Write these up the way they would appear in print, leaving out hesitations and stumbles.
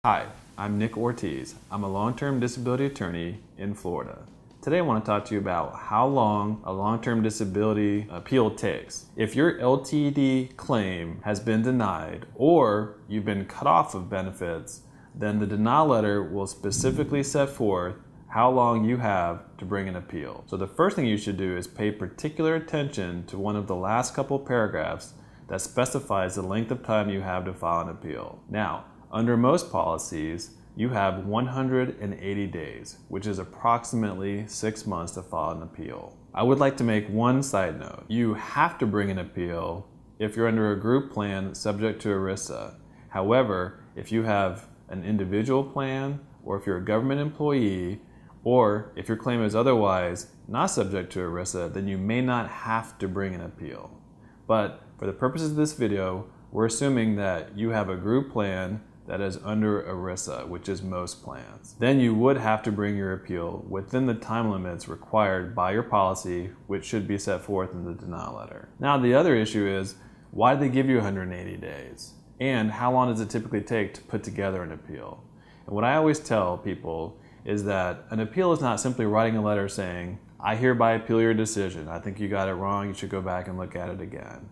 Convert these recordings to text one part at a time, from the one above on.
Hi, I'm Nick Ortiz. I'm a long-term disability attorney in Florida. Today I want to talk to you about how long a long-term disability appeal takes. If your LTD claim has been denied or you've been cut off of benefits, then the denial letter will specifically set forth how long you have to bring an appeal. So the first thing you should do is pay particular attention to one of the last couple paragraphs that specifies the length of time you have to file an appeal. Now, under most policies, you have 180 days, which is approximately 6 months to file an appeal. I would like to make one side note. You have to bring an appeal if you're under a group plan subject to ERISA. However, if you have an individual plan, or if you're a government employee, or if your claim is otherwise not subject to ERISA, then you may not have to bring an appeal. But for the purposes of this video, we're assuming that you have a group plan that is under ERISA, which is most plans. Then you would have to bring your appeal within the time limits required by your policy, which should be set forth in the denial letter. Now, the other issue is, why did they give you 180 days? And how long does it typically take to put together an appeal? And what I always tell people is that an appeal is not simply writing a letter saying, I hereby appeal your decision. I think you got it wrong. You should go back and look at it again.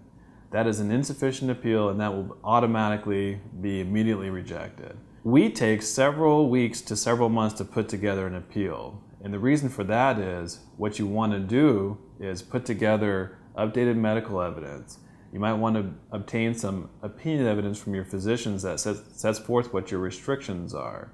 That is an insufficient appeal, and that will automatically be immediately rejected. We take several weeks to several months to put together an appeal. And the reason for that is what you want to do is put together updated medical evidence. You might want to obtain some opinion evidence from your physicians that sets forth what your restrictions are.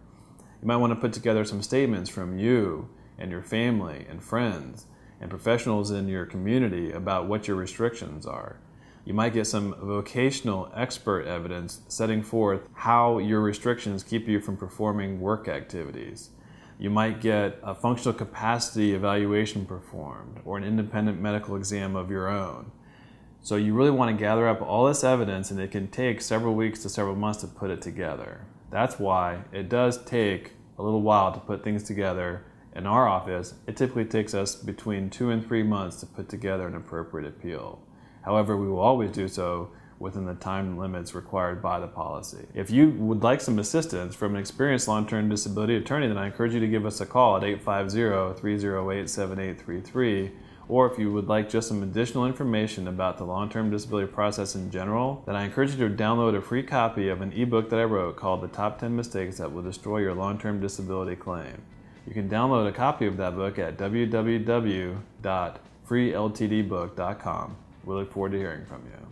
You might want to put together some statements from you and your family and friends and professionals in your community about what your restrictions are. You might get some vocational expert evidence setting forth how your restrictions keep you from performing work activities. You might get a functional capacity evaluation performed or an independent medical exam of your own. So you really want to gather up all this evidence, and it can take several weeks to several months to put it together. That's why it does take a little while to put things together. In our office, it typically takes us between 2 and 3 months to put together an appropriate appeal. However, we will always do so within the time limits required by the policy. If you would like some assistance from an experienced long-term disability attorney, then I encourage you to give us a call at 850-308-7833. Or if you would like just some additional information about the long-term disability process in general, then I encourage you to download a free copy of an ebook that I wrote called The Top 10 Mistakes That Will Destroy Your Long-Term Disability Claim. You can download a copy of that book at www.freeltdbook.com. We look forward to hearing from you.